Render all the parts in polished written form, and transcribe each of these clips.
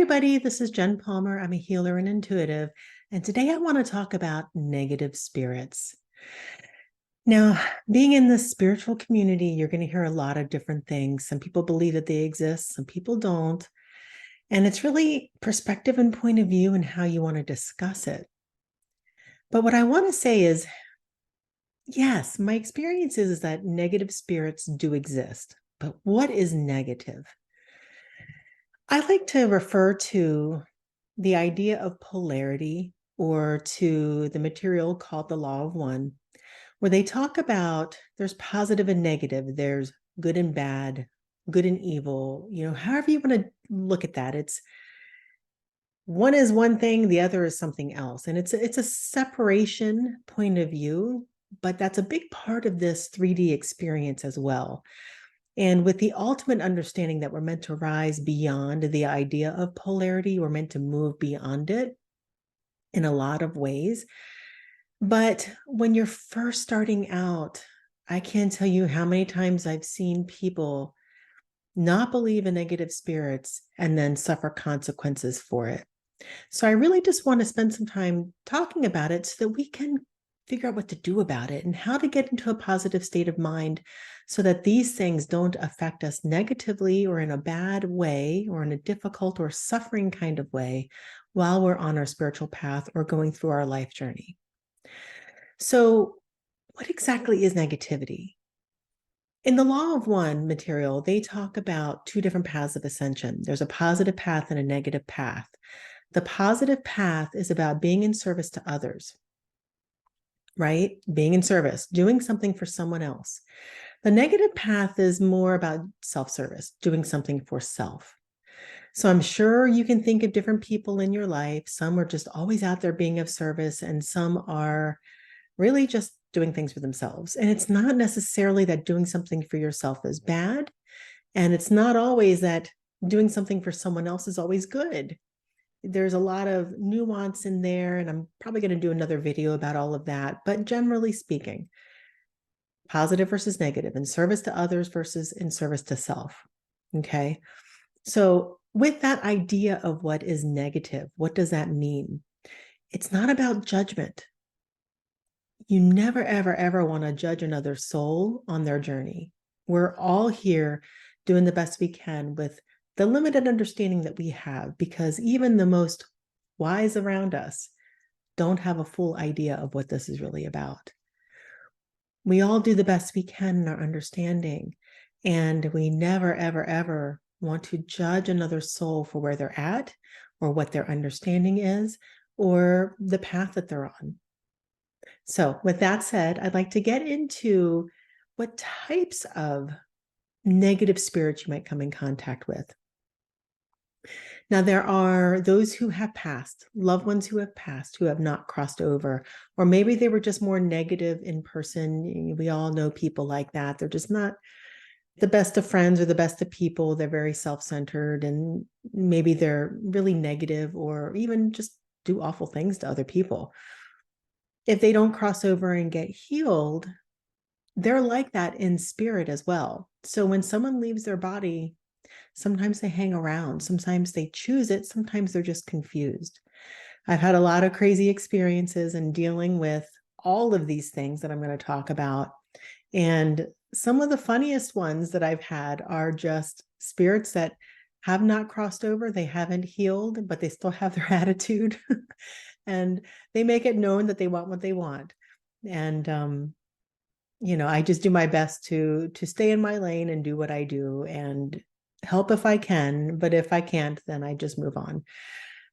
everybody. This is Jenn Palmer. I'm a healer and intuitive. And today I want to talk about negative spirits. Now, being in the spiritual community, you're going to hear a lot of different things. Some people believe that they exist, some people don't. And it's really perspective and point of view and how you want to discuss it. But what I want to say is, yes, my experience is that negative spirits do exist. But what is negative? I like to refer to the idea of polarity or to the material called the law of one, where they talk about there's positive and negative, there's good and bad, good and evil, however you want to look at that. It's one is one thing, the other is something else. And it's a separation point of view, but that's a big part of this 3D experience as well. And with the ultimate understanding that we're meant to rise beyond the idea of polarity, we're meant to move beyond it in a lot of ways. But when you're first starting out, I can't tell you how many times I've seen people not believe in negative spirits and then suffer consequences for it. So I really just want to spend some time talking about it so that we can figure out what to do about it and how to get into a positive state of mind so that these things don't affect us negatively or in a bad way or in a difficult or suffering kind of way while we're on our spiritual path or going through our life journey. So what exactly is negativity? In the law of one material, they talk about two different paths of ascension. There's a positive path and a negative path. The positive path is about being in service to others, right? Being in service, doing something for someone else. The negative path is more about self-service, doing something for self. So I'm sure you can think of different people in your life. Some are just always out there being of service, and some are really just doing things for themselves. And it's not necessarily that doing something for yourself is bad. And it's not always that doing something for someone else is always good. There's a lot of nuance in there, and I'm probably going to do another video about all of that. But generally speaking, positive versus negative, in service to others versus in service to self. Okay. So with that idea of what is negative, what does that mean? It's not about judgment. You never, ever, ever want to judge another soul on their journey. We're all here doing the best we can with the limited understanding that we have, because even the most wise around us don't have a full idea of what this is really about. We all do the best we can in our understanding, and we never, ever, ever want to judge another soul for where they're at or what their understanding is or the path that they're on. So with that said, I'd like to get into what types of negative spirits you might come in contact with. Now, there are those who have passed, loved ones who have passed, who have not crossed over, or maybe they were just more negative in person. We all know people like that. They're just not the best of friends or the best of people. They're very self-centered, and maybe they're really negative or even just do awful things to other people. If they don't cross over and get healed, they're like that in spirit as well. So when someone leaves their body, sometimes they hang around, sometimes they choose it, sometimes they're just confused. I've had a lot of crazy experiences in dealing with all of these things that I'm going to talk about. And some of the funniest ones that I've had are just spirits that have not crossed over, they haven't healed, but they still have their attitude. And they make it known that they want what they want. And I just do my best to stay in my lane and do what I do and help if I can, but if I can't, then I just move on.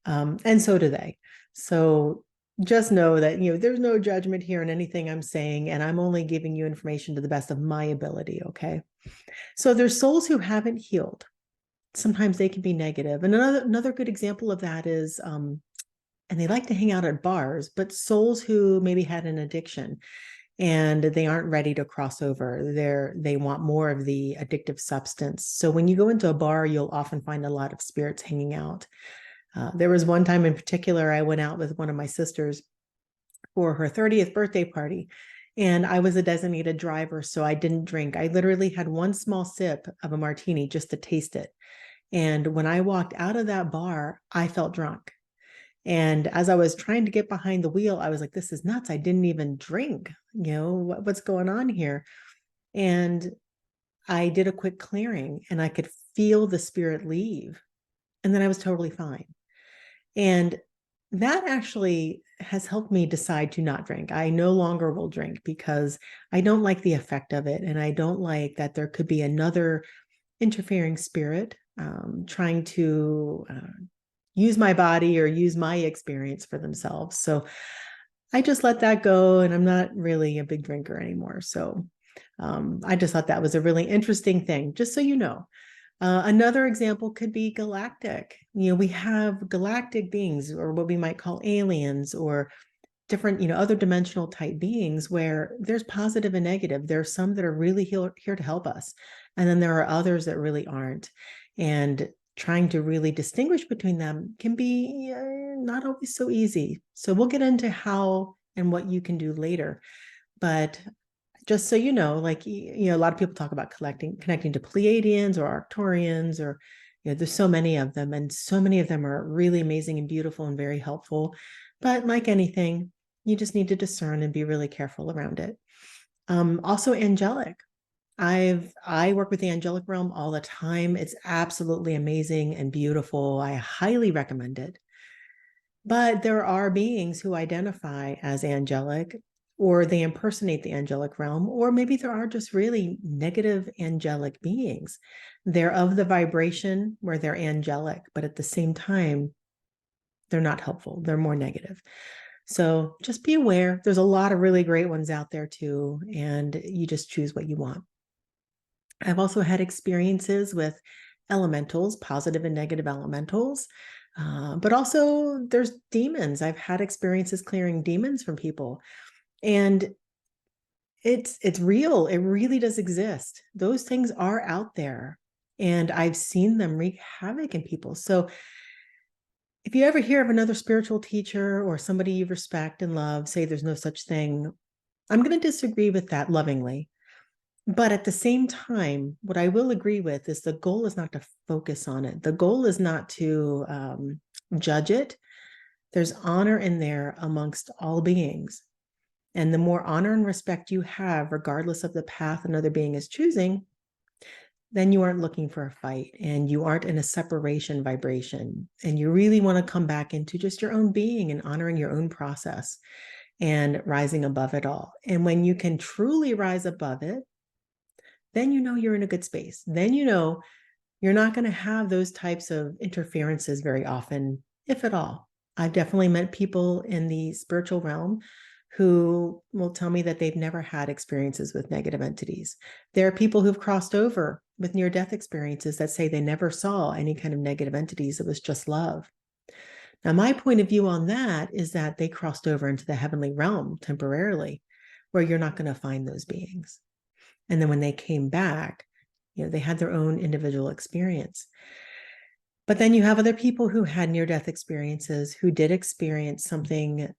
And so do they. So just know that, there's no judgment here in anything I'm saying, and I'm only giving you information to the best of my ability, okay? So there's souls who haven't healed. Sometimes they can be negative. And another good example of that is, and they like to hang out at bars, but souls who maybe had an addiction and they aren't ready to cross over. They want more of the addictive substance. So when you go into a bar, you'll often find a lot of spirits hanging out. There was one time in particular, I went out with one of my sisters for her 30th birthday party, and I was a designated driver, so I didn't drink. I literally had one small sip of a martini just to taste it. And when I walked out of that bar, I felt drunk. And as I was trying to get behind the wheel, I was like, this is nuts. I didn't even drink. What's going on here? And I did a quick clearing and I could feel the spirit leave. And then I was totally fine. And that actually has helped me decide to not drink. I no longer will drink because I don't like the effect of it. And I don't like that there could be another interfering spirit trying to use my body or use my experience for themselves. So I just let that go, and I'm not really a big drinker anymore. So I just thought that was a really interesting thing, just so you know. Another example could be galactic. We have galactic beings, or what we might call aliens, or different, other dimensional type beings where there's positive and negative. There are some that are really here to help us. And then there are others that really aren't. And trying to really distinguish between them can be not always so easy. So we'll get into how and what you can do later. But just so you know, like, a lot of people talk about connecting to Pleiadians or Arcturians, or, there's so many of them, and so many of them are really amazing and beautiful and very helpful. But like anything, you just need to discern and be really careful around it. Also angelic. I work with the angelic realm all the time. It's absolutely amazing and beautiful. I highly recommend it. But there are beings who identify as angelic, or they impersonate the angelic realm, or maybe there are just really negative angelic beings. They're of the vibration where they're angelic, but at the same time, they're not helpful. They're more negative. So just be aware. There's a lot of really great ones out there too, and you just choose what you want. I've also had experiences with elementals, positive and negative elementals. But also there's demons. I've had experiences clearing demons from people. And it's real. It really does exist. Those things are out there. And I've seen them wreak havoc in people. So if you ever hear of another spiritual teacher or somebody you respect and love say there's no such thing, I'm going to disagree with that lovingly. But at the same time, what I will agree with is the goal is not to focus on it. The goal is not to judge it. There's honor in there amongst all beings. And the more honor and respect you have, regardless of the path another being is choosing, then you aren't looking for a fight, and you aren't in a separation vibration. And you really want to come back into just your own being and honoring your own process and rising above it all. And when you can truly rise above it, then you're in a good space. Then you're not going to have those types of interferences very often, if at all. I've definitely met people in the spiritual realm who will tell me that they've never had experiences with negative entities. There are people who've crossed over with near-death experiences that say they never saw any kind of negative entities. It was just love. Now, my point of view on that is that they crossed over into the heavenly realm temporarily, where you're not going to find those beings. And then when they came back, they had their own individual experience. But then you have other people who had near-death experiences who did experience something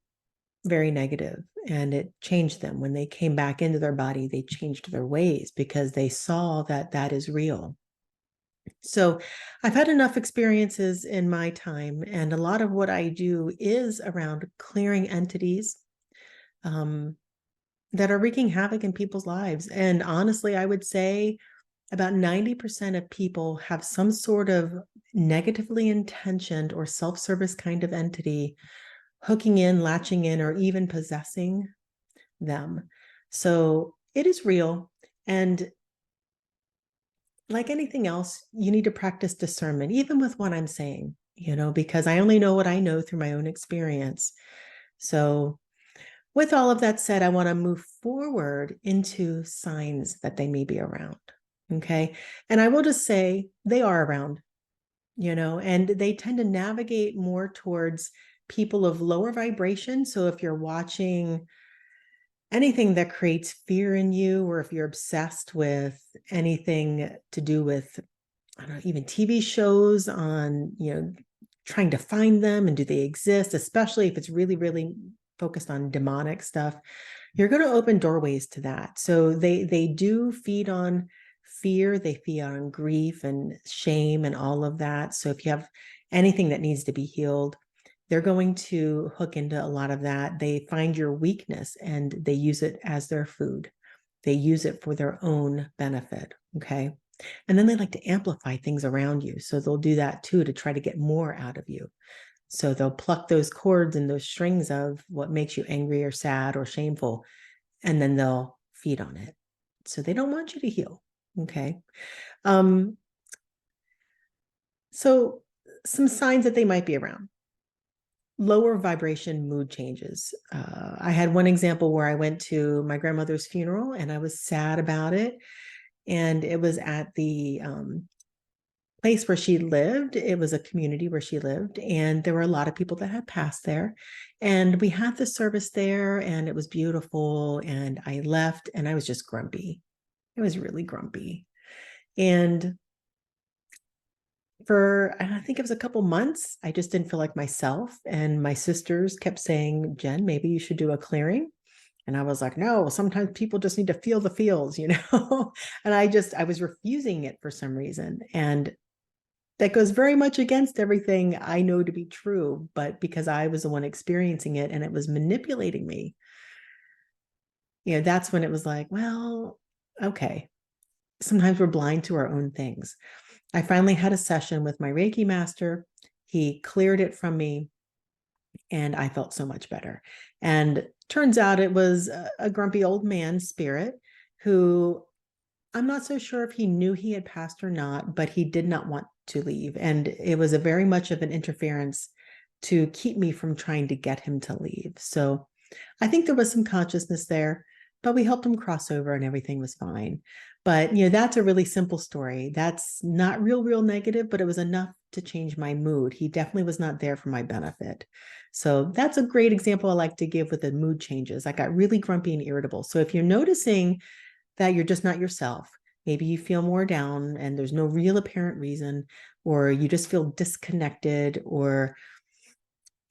very negative, and it changed them. When they came back into their body, they changed their ways because they saw that that is real. So I've had enough experiences in my time, and a lot of what I do is around clearing entities that are wreaking havoc in people's lives. And honestly, I would say about 90% of people have some sort of negatively intentioned or self-service kind of entity hooking in, latching in, or even possessing them. So it is real. And like anything else, you need to practice discernment, even with what I'm saying, because I only know what I know through my own experience. So with all of that said, I want to move forward into signs that they may be around. Okay. And I will just say they are around, and they tend to navigate more towards people of lower vibration. So if you're watching anything that creates fear in you, or if you're obsessed with anything to do with, I don't know, even TV shows on, trying to find them and do they exist, especially if it's really, really focused on demonic stuff, you're going to open doorways to that. So they do feed on fear, they feed on grief and shame and all of that. So if you have anything that needs to be healed, they're going to hook into a lot of that. They find your weakness and they use it as their food. They use it for their own benefit. Okay. And then they like to amplify things around you. So they'll do that too to try to get more out of you. So they'll pluck those cords and those strings of what makes you angry or sad or shameful, and then they'll feed on it. So they don't want you to heal. Okay. So some signs that they might be around: lower vibration mood changes. I had one example where I went to my grandmother's funeral and I was sad about it. And it was at the place where she lived. It was a community where she lived, and there were a lot of people that had passed there. And we had the service there, and it was beautiful. And I left, and I was just grumpy. I was really grumpy. And for, I think it was a couple months, I just didn't feel like myself. And my sisters kept saying, Jen, maybe you should do a clearing. And I was like, no, sometimes people just need to feel the feels, you know? And I was refusing it for some reason. And that goes very much against everything I know to be true, but because I was the one experiencing it and it was manipulating me, you know, that's when it was like, well, okay, sometimes we're blind to our own things. I finally had a session with my Reiki master. He cleared it from me and I felt so much better. And turns out it was a grumpy old man spirit who, I'm not so sure if he knew he had passed or not, but he did not want to leave. And it was a very much of an interference to keep me from trying to get him to leave. So I think there was some consciousness there, but we helped him cross over and everything was fine. But, you know, that's a really simple story. That's not real negative, but it was enough to change my mood. He definitely was not there for my benefit. So that's a great example I like to give with the mood changes. I got really grumpy and irritable. So if you're noticing that you're just not yourself, maybe you feel more down and there's no real apparent reason, or you just feel disconnected or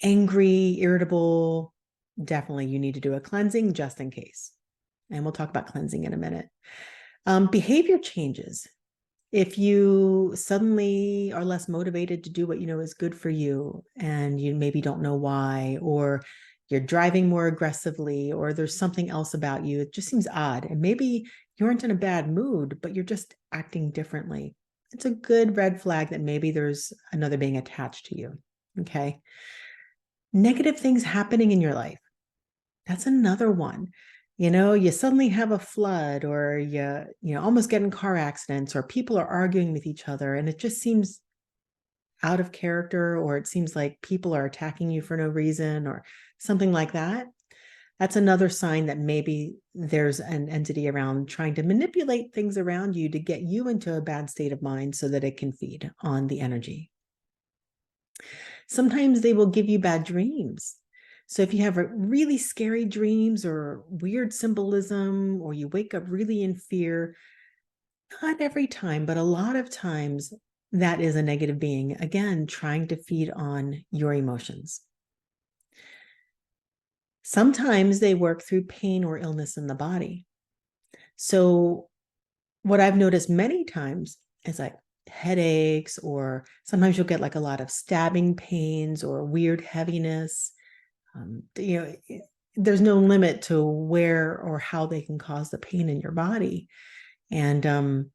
angry, irritable, definitely you need to do a cleansing just in case. And we'll talk about cleansing in a minute. Behavior changes. If you suddenly are less motivated to do what you know is good for you and you maybe don't know why, or you're driving more aggressively, or there's something else about you, it just seems odd. And maybe you aren't in a bad mood, but you're just acting differently. It's a good red flag that maybe there's another being attached to you. Okay. Negative things happening in your life. That's another one. You know, you suddenly have a flood, or you almost get in car accidents, or people are arguing with each other, and it just seems out of character, or it seems like people are attacking you for no reason, or something like that. That's another sign that maybe there's an entity around trying to manipulate things around you to get you into a bad state of mind so that it can feed on the energy. Sometimes they will give you bad dreams. So if you have really scary dreams or weird symbolism, or you wake up really in fear, not every time, but a lot of times that is a negative being, again, trying to feed on your emotions. Sometimes they work through pain or illness in the body. So what I've noticed many times is like headaches, or sometimes you'll get like a lot of stabbing pains or weird heaviness. You know, there's no limit to where or how they can cause the pain in your body. And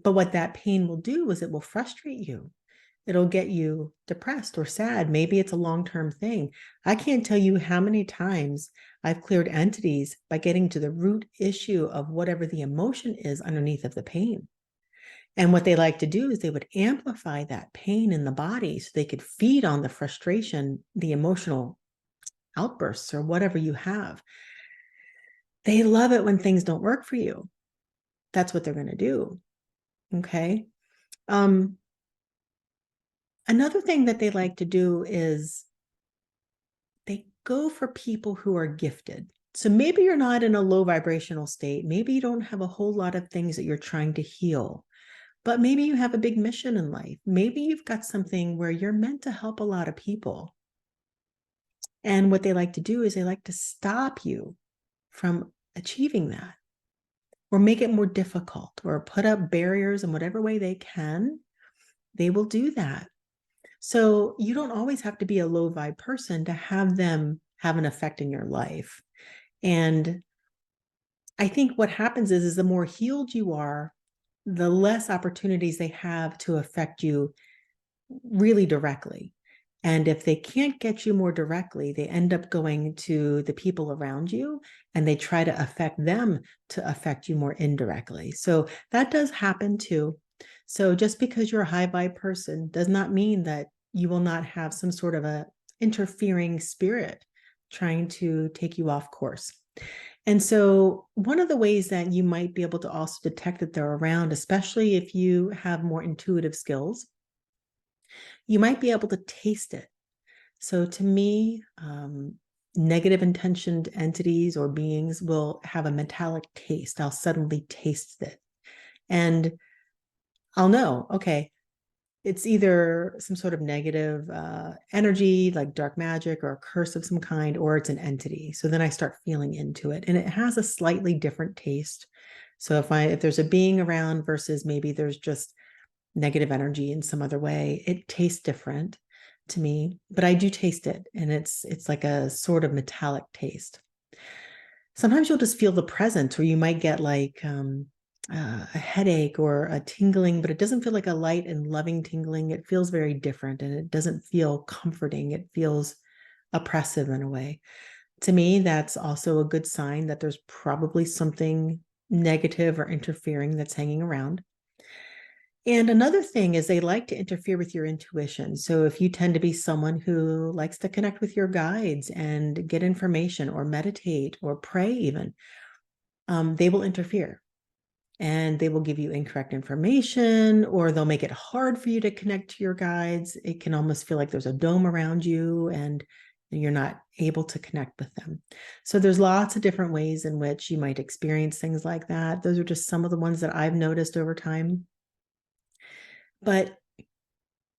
but what that pain will do is it will frustrate you. It'll get you depressed or sad. Maybe it's a long-term thing. I can't tell you how many times I've cleared entities by getting to the root issue of whatever the emotion is underneath of the pain. And what they like to do is they would amplify that pain in the body so they could feed on the frustration, the emotional outbursts, or whatever you have. They love it when things don't work for you. That's what they're going to do. Okay. Another thing that they like to do is they go for people who are gifted. So maybe you're not in a low vibrational state. Maybe you don't have a whole lot of things that you're trying to heal, but maybe you have a big mission in life. Maybe you've got something where you're meant to help a lot of people. And what they like to do is they like to stop you from achieving that. or make it more difficult or put up barriers in whatever way they can, they will do that. So you don't always have to be a low vibe person to have them have an effect in your life. And I think what happens is the more healed you are, the less opportunities they have to affect you really directly. And if they can't get you more directly, they end up going to the people around you and they try to affect them to affect you more indirectly. So that does happen too. So just because you're a high vibe person does not mean that you will not have some sort of a interfering spirit trying to take you off course. And so one of the ways that you might be able to also detect that they're around, especially if you have more intuitive skills, you might be able to taste it. So to me, negative intentioned entities or beings will have a metallic taste. I'll suddenly taste it. And I'll know, okay, it's either some sort of negative energy, like dark magic or a curse of some kind, or it's an entity. So then I start feeling into it, and it has a slightly different taste. So if there's a being around versus maybe there's just negative energy in some other way, it tastes different to me, but I do taste it, and it's like a sort of metallic taste. Sometimes you'll just feel the presence, or you might get like a headache or a tingling, but it doesn't feel like a light and loving tingling. It feels very different, and it doesn't feel comforting. It feels oppressive in a way. To me, that's also a good sign that there's probably something negative or interfering that's hanging around. And another thing is they like to interfere with your intuition. So if you tend to be someone who likes to connect with your guides and get information or meditate or pray even, they will interfere. And they will give you incorrect information, or they'll make it hard for you to connect to your guides. It can almost feel like there's a dome around you and you're not able to connect with them. So there's lots of different ways in which you might experience things like that. Those are just some of the ones that I've noticed over time. But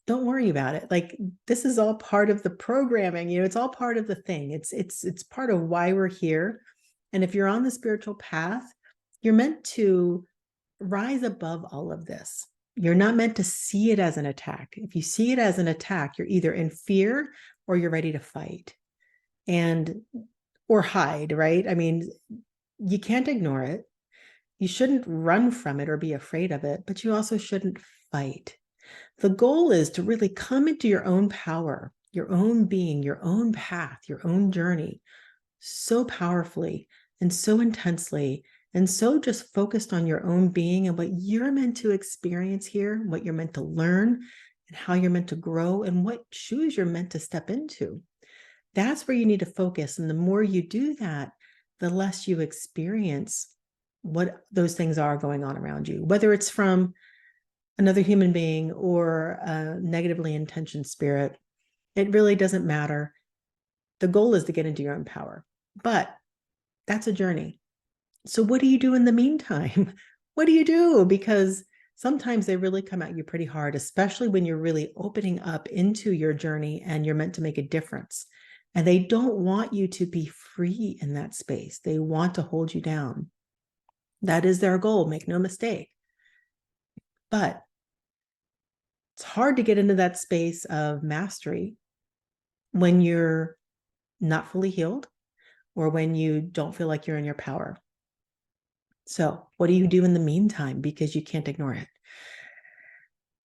don't worry about it. Like, this is all part of the programming, it's all part of the thing. It's part of why we're here. And if you're on the spiritual path, you're meant to rise above all of this. You're not meant to see it as an attack. If you see it as an attack, you're either in fear or you're ready to fight or hide, right? I mean, you can't ignore it. You shouldn't run from it or be afraid of it, but you also shouldn't fight. The goal is to really come into your own power, your own being, your own path, your own journey so powerfully and so intensely, and so just focused on your own being and what you're meant to experience here, what you're meant to learn, and how you're meant to grow, and what shoes you're meant to step into. That's where you need to focus. And the more you do that, the less you experience what those things are going on around you, whether it's from another human being or a negatively intentioned spirit. It really doesn't matter. The goal is to get into your own power, but that's a journey. So what do you do in the meantime? What do you do? Because sometimes they really come at you pretty hard, especially when you're really opening up into your journey and you're meant to make a difference. And they don't want you to be free in that space. They want to hold you down. That is their goal, make no mistake. But it's hard to get into that space of mastery when you're not fully healed or when you don't feel like you're in your power. So what do you do in the meantime? Because you can't ignore it.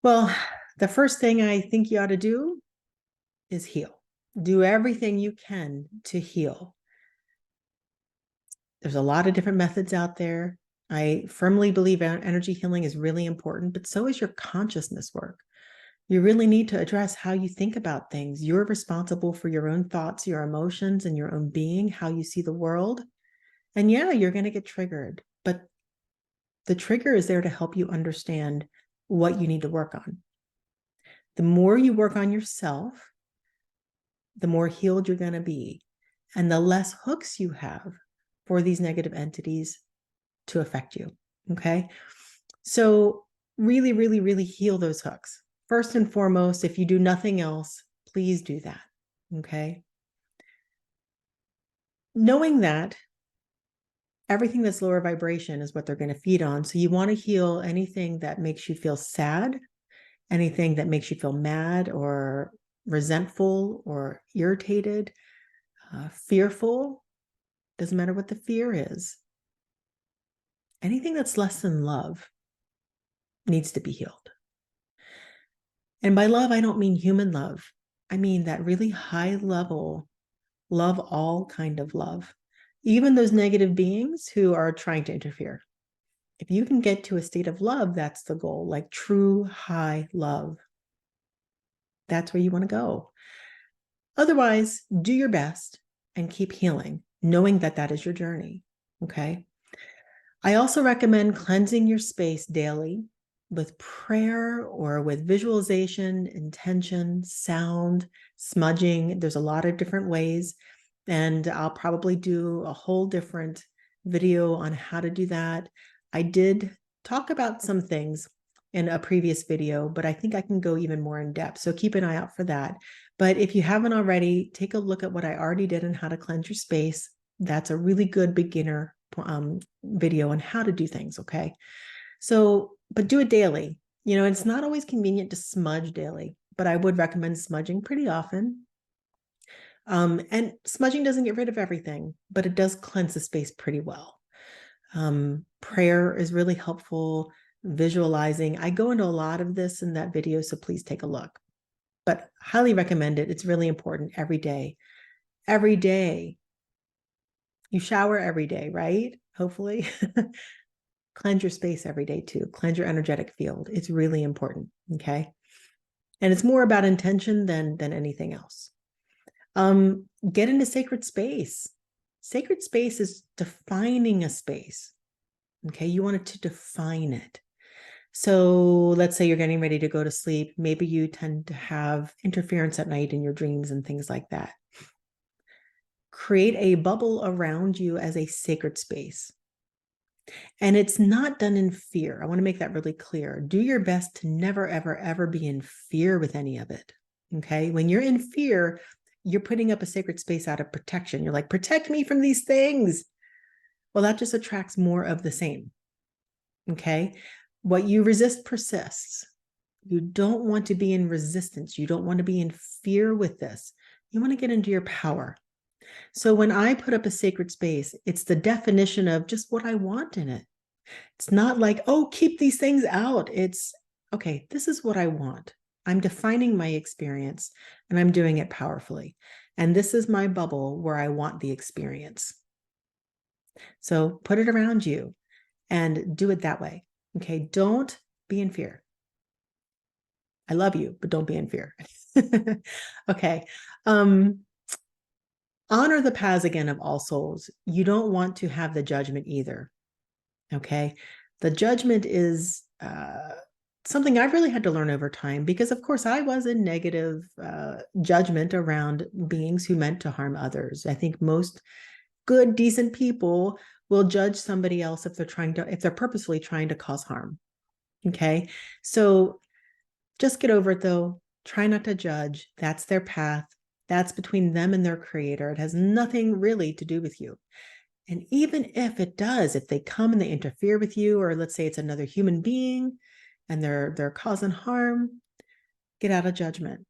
Well, the first thing I think you ought to do is heal. Do everything you can to heal. There's a lot of different methods out there. I firmly believe energy healing is really important, but so is your consciousness work. You really need to address how you think about things. You're responsible for your own thoughts, your emotions, and your own being, how you see the world. And yeah, you're going to get triggered, but the trigger is there to help you understand what you need to work on. The more you work on yourself, the more healed you're going to be, and the less hooks you have for these negative entities to affect you. Okay. So really, really, really heal those hooks. First and foremost, if you do nothing else, please do that. Okay. Knowing that, everything that's lower vibration is what they're going to feed on. So you want to heal anything that makes you feel sad, anything that makes you feel mad or resentful or irritated, fearful. Doesn't matter what the fear is. Anything that's less than love needs to be healed. And by love, I don't mean human love. I mean that really high level, love all kind of love. Even those negative beings who are trying to interfere. If you can get to a state of love, that's the goal, like true high love. That's where you want to go. Otherwise, do your best and keep healing, knowing that that is your journey. Okay. I also recommend cleansing your space daily with prayer or with visualization, intention, sound, smudging. There's a lot of different ways. And I'll probably do a whole different video on how to do that. I did talk about some things in a previous video, but I think I can go even more in depth. So keep an eye out for that. But if you haven't already, take a look at what I already did on how to cleanse your space. That's a really good beginner video on how to do things. Okay. So, but do it daily. You know, it's not always convenient to smudge daily, but I would recommend smudging pretty often. And smudging doesn't get rid of everything, but it does cleanse the space pretty well. Prayer is really helpful. Visualizing. I go into a lot of this in that video, so please take a look. But highly recommend it. It's really important every day. Every day. You shower every day, right? Hopefully. Cleanse your space every day too. Cleanse your energetic field. It's really important. Okay. And it's more about intention than anything else. Get into sacred space. Sacred space is defining a space. Okay. You want it to define it. So let's say you're getting ready to go to sleep. Maybe you tend to have interference at night in your dreams and things like that. Create a bubble around you as a sacred space. And it's not done in fear. I want to make that really clear. Do your best to never, ever, ever be in fear with any of it. Okay. When you're in fear, you're putting up a sacred space out of protection. You're like, protect me from these things. Well, that just attracts more of the same. Okay. What you resist persists. You don't want to be in resistance. You don't want to be in fear with this. You want to get into your power. So when I put up a sacred space, it's the definition of just what I want in it. It's not like, oh, keep these things out. It's, okay, this is what I want. I'm defining my experience and I'm doing it powerfully. And this is my bubble where I want the experience. So put it around you and do it that way. Okay, don't be in fear. I love you, but don't be in fear. Okay. Honor the paths again of all souls. You don't want to have the judgment either. Okay. The judgment is something I've really had to learn over time because, of course, I was in negative judgment around beings who meant to harm others. I think most good, decent people will judge somebody else if they're purposefully trying to cause harm. Okay. So just get over it though. Try not to judge. That's their path. That's between them and their creator. It has nothing really to do with you. And even if it does, if they come and they interfere with you, or let's say it's another human being and they're causing harm, get out of judgment.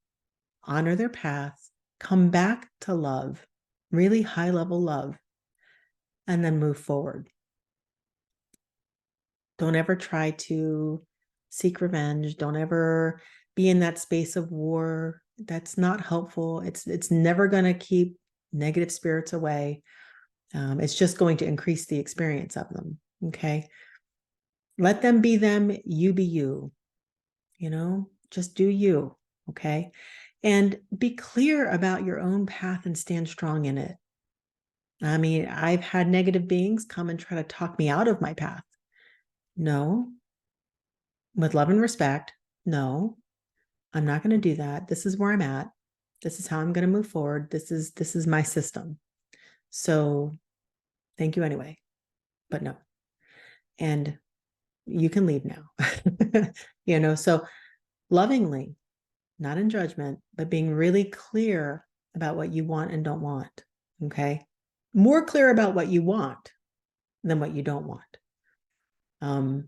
Honor their path. Come back to love, really high level love, and then move forward. Don't ever try to seek revenge. Don't ever be in that space of war. That's not helpful. It's never going to keep negative spirits away. It's just going to increase the experience of them. Okay. Let them be them. You be you. You know, just do you. Okay. And be clear about your own path and stand strong in it. I mean, I've had negative beings come and try to talk me out of my path. No, with love and respect. No, I'm not going to do that. This is where I'm at. This is how I'm going to move forward. This is my system. So thank you anyway, but no. And you can leave now. You know, so lovingly, not in judgment, but being really clear about what you want and don't want. Okay. More clear about what you want than what you don't want.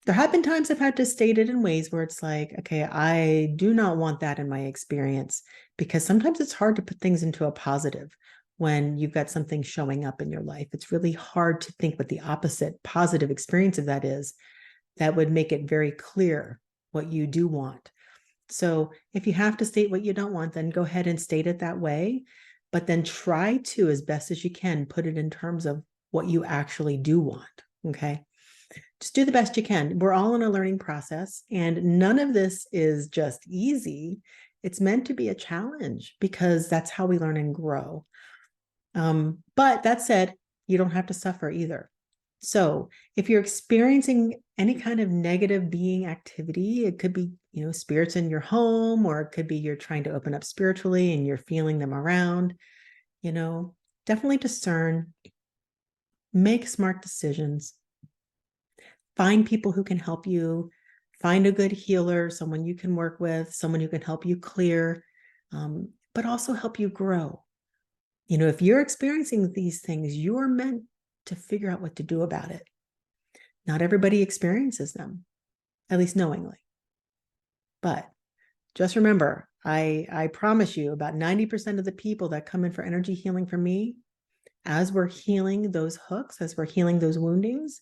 There have been times I've had to state it in ways where it's like, okay, I do not want that in my experience, because sometimes it's hard to put things into a positive when you've got something showing up in your life. It's really hard to think what the opposite positive experience of that is. That would make it very clear what you do want. So if you have to state what you don't want, then go ahead and state it that way, but then try to, as best as you can, put it in terms of what you actually do want. Okay. Just do the best you can. We're all in a learning process, and none of this is just easy. It's meant to be a challenge because that's how we learn and grow. But that said, you don't have to suffer either. So if you're experiencing any kind of negative being activity, it could be, spirits in your home, or it could be you're trying to open up spiritually and you're feeling them around, definitely discern, make smart decisions, find people who can help you, find a good healer, someone you can work with, someone who can help you clear, but also help you grow. If you're experiencing these things, you're meant to figure out what to do about it. Not everybody experiences them, at least knowingly. But just remember, I promise you, about 90% of the people that come in for energy healing from me, as we're healing those hooks, as we're healing those woundings,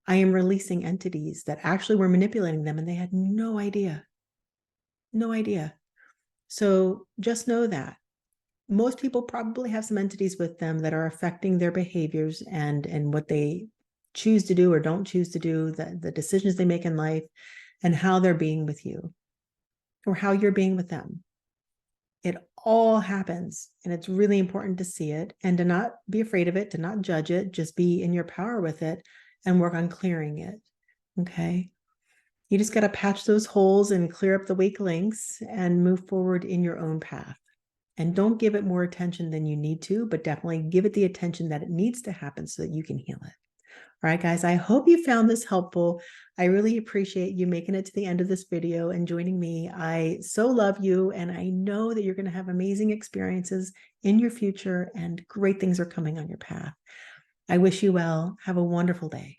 I am releasing entities that actually were manipulating them and they had no idea. No idea. So just know that. Most people probably have some entities with them that are affecting their behaviors and what they choose to do or don't choose to do, the decisions they make in life, and how they're being with you or how you're being with them. It all happens, and it's really important to see it and to not be afraid of it, to not judge it, just be in your power with it and work on clearing it. Okay. You just got to patch those holes and clear up the weak links and move forward in your own path. And don't give it more attention than you need to, but definitely give it the attention that it needs to happen so that you can heal it. All right, guys, I hope you found this helpful. I really appreciate you making it to the end of this video and joining me. I so love you, and I know that you're going to have amazing experiences in your future, and great things are coming on your path. I wish you well. Have a wonderful day.